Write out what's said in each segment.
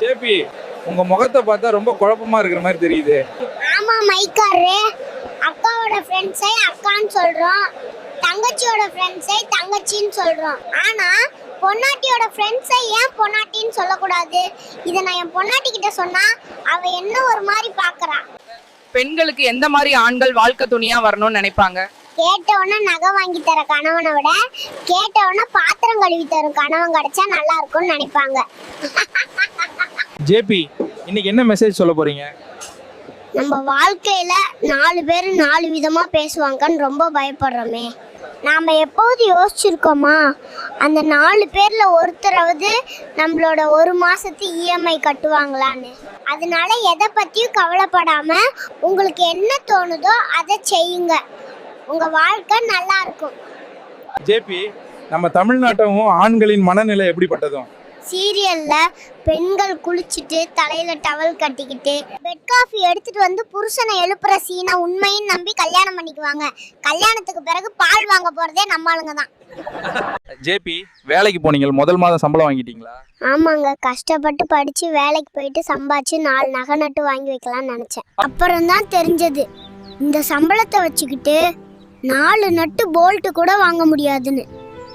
JP, உங்க முகத்தை பார்த்தா ரொம்ப குழப்பமா இருக்கிற மாதிரி தெரியுது. ஆமா மைக்காரே, அக்காவோட ஃப்ரெண்ட்ஸை அக்கான்னு சொல்றோம், தங்கச்சியோட ஃப்ரெண்ட்ஸை தங்கச்சின்னு சொல்றோம். ஆனா பொன்னாட்டியோட ஃப்ரெண்ட்ஸை ஏன் பொன்னாட்டின்னு சொல்லக்கூடாது? இதை நான் என் பொன்னாட்டி கிட்ட சொன்னா அவ என்ன ஒரு மாதிரி பாக்குறா. பெண்களுக்கு எந்த மாதிரி ஆண்கள் வாழ்க்கை துணையா வரணும்னு நினைப்பாங்க? கேட்டவொன்னே நகை வாங்கி தர கணவனை விட கேட்டவொன்னே பாத்திரம் கழுவி தரும் கணவன் கிடைச்சா நல்லா இருக்கும்னு நினைப்பாங்க. ஜேபி, இன்னைக்கு என்ன மெசேஜ் சொல்ல போறீங்க? நம்ம வாழ்க்கையில 4 பேர் 4 விதமா பேசுவாங்கன்னு ரொம்ப பயப்படுறோமே. நாம எப்போது யோசிச்சிருக்கோமா அந்த 4 பேர்ல ஒருத்தராவது நம்மளோட 1 மாசத்து இஎம்ஐ கட்டுவாங்களான்னு? அதனால எதை பத்தியும் கவலைப்படாம உங்களுக்கு என்ன தோணுதோ அதை செய்யுங்க, உங்க வாழ்க்கை நல்லா இருக்கும். ஜேபி, நம்ம தமிழ்நாட்டும் ஆண்களின் மனநிலை எப்படிப்பட்டதும்? சீரியல்ல பெண்கள் குளிச்சுட்டு தலையில டவல் கட்டிக்கிட்டு பெட் காஃபி எடுத்துட்டு வந்து புருஷனை எழுப்புற சீனை உண்மைன்னு நம்பி கல்யாணம் பண்ணிக்குவாங்க. கல்யாணத்துக்கு பிறகு பால் வாங்க போறதே நம்ம ஆளுங்க தான். ஜேபி, வேலைக்கு போனீங்க, முதல் மாதம் சம்பளம் வாங்கிட்டீங்களா? ஆமாங்க, கஷ்டப்பட்டு படிச்சு வேலைக்கு போயிட்டு சம்பாதிச்சு 4 நகை நட்டு வாங்கி வைக்கலாம்னு நினைச்சேன். அப்புறம் தான் தெரிஞ்சது இந்த சம்பளத்தை வச்சுக்கிட்டு 4 நட்டு போல்ட் கூட வாங்க முடியாதுன்னு.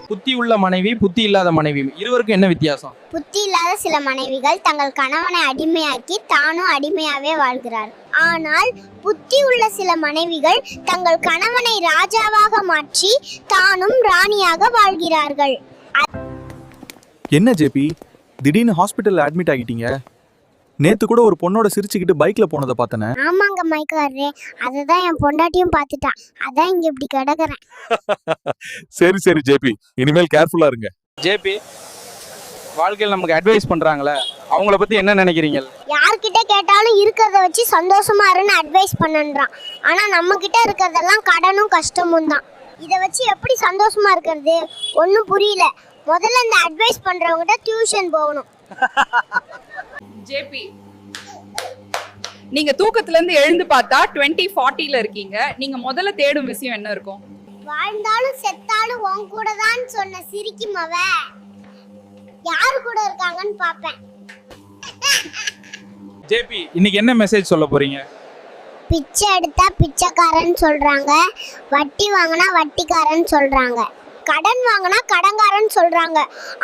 புத்தி உள்ள மனைவி, புத்தி இல்லாத மனைவி, இருவருக்கும் என்ன வித்தியாசம்? புத்தி இல்லாத சில மனைவிகள் தங்கள் கணவனை அடிமையாக்கி தானும் அடிமையாவே வாழ்கிறார். ஆனால் புத்தி உள்ள சில மனைவிகள் தங்கள் கணவனை ராஜாவாக மாற்றி தானும் ராணியாக வாழ்கிறார்கள். என்ன ஜேபி, திடீர்னு ஹாஸ்பிட்டல்ல அட்மிட் ஆகிட்டீங்க? நேத்து கூட ஒரு பொண்ணோட சிரிச்சுக்கிட்டு பைக்ல போனதை பார்த்தனே. ஆமாங்க மைக்காரே, அதுதான் என் பொண்டாட்டியும் பார்த்துட்டா, அதான் இங்க இப்படி கிடக்குறேன். சரி சரி ஜேபி, இனிமேல் கேர்ஃபுல்லா இருங்க. ஜேபி, வாழ்க்கையில் நமக்கு அட்வைஸ் பண்றாங்களே, அவங்கள பத்தி என்ன நினைக்கிறீங்க? யார்கிட்ட கேட்டாலும் இருக்கிறத வச்சு சந்தோஷமா இருன்னு அட்வைஸ் பண்ணன்றான். ஆனா நம்ம கிட்ட இருக்கிறதெல்லாம் கடனும் கஷ்டமும் தான். இதை வச்சு எப்படி சந்தோஷமா இருக்கிறது ஒன்றும் புரியல. முதல்ல இந்த அட்வைஸ் பண்றவங்ககிட்ட டியூஷன் போகணும். ஜேபி, நீங்க தூக்கத்துல இருந்து எழுந்து பார்த்தா 2040ல இருக்கீங்க. நீங்க முதல்ல தேடும் விஷயம் என்ன இருக்கும்? வாழ்ந்தாலும் செத்தாலும் உன் கூட தான் சொன்ன சிரிக்கும் அவ யாரு கூட இருக்காங்கன்னு பாப்பேன். ஜேபி, இன்னைக்கு என்ன மெசேஜ் சொல்ல போறீங்க? பிச்சை எடுத்தா பிச்சைக்காரன் சொல்றாங்க, வட்டி வாங்கினா வட்டிக்காரன் சொல்றாங்க, கடன் வாங்கினா கடன்காரன் சொல்றாங்க.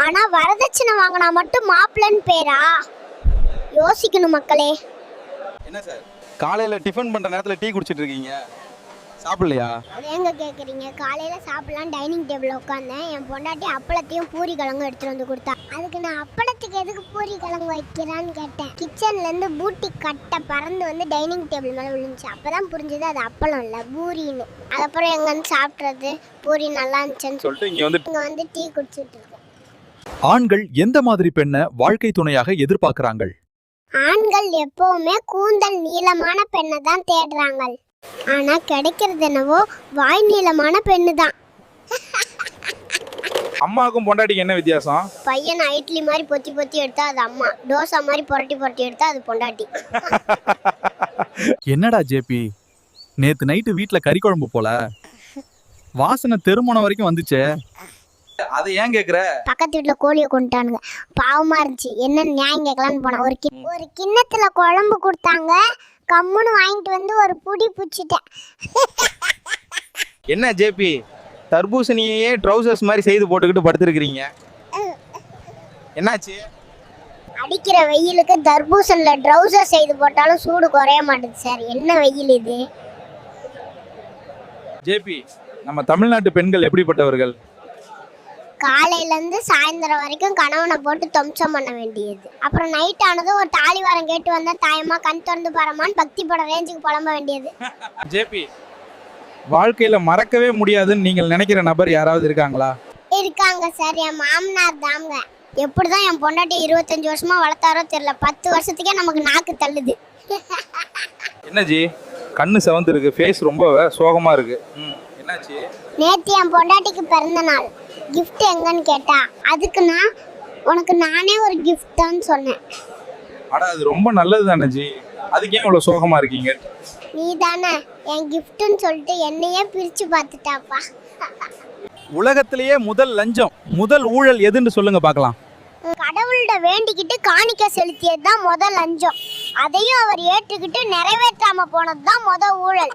ஆனா வரதட்சணை வாங்கினா மட்டும் மாப்பிள்ளன்னு பேரா? யோசிக்கணும் மக்களே. என்ன சார், காலையில டிஃபன் பண்ற நேரத்துல டீ குடிச்சிட்டு இருக்கீங்க, சாப்பிடலையா? அது எங்க கேக்குறீங்க? காலையில சாப்பிடலாம் டைனிங் டேபிள்ல உட்காந்தேன். என் பொண்டாட்டி அப்பளத்தையும் பூரி கிழங்கும் எடுத்துட்டு வந்து கொடுத்தா. அதுக்கு நான் அப்பளத்துக்கு எதுக்கு பூரி கிழங்கு வைக்கிறான்னு கேட்டேன். கிச்சன்ல இருந்து பூட்டி கட்டை பறந்து வந்து டைனிங் டேபிள் மேல விழுந்துச்சு. அப்பதான் புரிஞ்சது அது அப்பளம் இல்ல பூரின்னு. அதுக்கப்புறம் எங்கன்னு சாப்பிட்றது, பூரி நல்லா இருந்துச்சுன்னு சொல்லிட்டு இங்க வந்து டீ குடிச்சிட்டு இருக்கேன். ஆண்கள் எந்த மாதிரி பெண்ணை வாழ்க்கை துணையாக எதிர்பார்க்கறாங்க? ஆண்கள் எப்பவுமே கூந்தல் நீளமான பெண்ணை தான் தேடுறாங்க. ஆனா கிடைக்கிறது என்னவோ வாய் நீளமான பெண்ணு தான். அம்மாவுக்கும் பொண்டாட்டிக்கு என்ன வித்தியாசம்? பையன் இட்லி மாதிரி பொத்தி பொத்தி எடுத்தா அது அம்மா, தோசை மாதிரி புரட்டி புரட்டி எடுத்தா அது பொண்டாட்டி. என்னடா ஜேபி, நேத்து நைட்டு வீட்ல கறி குழம்பு போல, வாசனை தெருமணம் வரைக்கும் வந்துச்சே. அதை ஏன் கேக்குற? பக்கத்து வீட்டுல கோழியை கொண்டுட்டானுங்க, பாவமா இருந்துச்சு. என்ன நியாயம் கேட்கலான்னு போனேன். ஒரு கிண்ணத்துல குழம்பு கொடுத்தாங்க, கம்முன்னு வாங்கிட்டு வந்து ஒரு புடி பிடிச்சிட்டேன். என்ன ஜேபி, தர்பூசணியே ட்ரௌசர்ஸ் மாதிரி செய்து போட்டுக்கிட்டு படுத்துருக்கீங்க, என்னாச்சு? அடிக்கிற வெயிலுக்கு தர்பூசணில ட்ரௌசர் செய்து போட்டாலும் சூடு குறைய மாட்டேது சார். என்ன வெயில் இது? ஜேபி, நம்ம தமிழ்நாட்டு பெண்கள் எப்படிப்பட்டவர்கள்? காலையில இருந்து சாயந்தரம் வரைக்கும் கணவனை போட்டு தொம்சம் பண்ண வேண்டியது. அப்புறம் நைட் ஆனதும் ஒரு தாலிவாரம் கேட்டு வந்தா தாயமா கண் திறந்து பாரமான்னு பக்தி பட ரேஞ்சுக்கு புலம்ப வேண்டியது. ஜேபி, வாழ்க்கையில மறக்கவே முடியாதுன்னு நீங்கள் நினைக்கிற நபர் யாராவது இருக்காங்களா? இருக்காங்க சார், என் மாமனார் தாங்க. எப்படிதான் என் பொண்டாட்டி 25 வருஷமா வளர்த்தாரோ தெரியல, 10 வருஷத்துக்கே நமக்கு நாக்கு தள்ளுது. என்ன ஜி, கண்ணு செவந்து இருக்கு, ஃபேஸ் ரொம்ப சோகமா இருக்கு, என்னாச்சு? நேத்து என் பொண்டாட்டிக்கு பிறந்த நாள், கிஃப்ட் எங்கன்னு கேட்டா, அதுக்கு நான் உனக்கு நானே ஒரு கிஃப்ட் தான் சொன்னேன். அட, அது ரொம்ப நல்லது தானே ஜி, அதுக்கு ஏன் இவ்வளவு சோகமா இருக்கீங்க? நீ தானே என் கிஃப்ட்னு சொல்லிட்டு என்னையே பிரிச்சு பார்த்துட்டாப்பா. உலகத்திலேயே முதல் லஞ்சம், முதல் ஊழல் எதுன்னு சொல்லுங்க பார்க்கலாம். கடவுள்கிட்ட வேண்டிக்கிட்டு காணிக்க செலுத்தியது தான் முதல் லஞ்சம். அதையும் அவர் ஏற்றுக்கிட்டு நிறைவேற்றாம போனது தான் ஊழல்.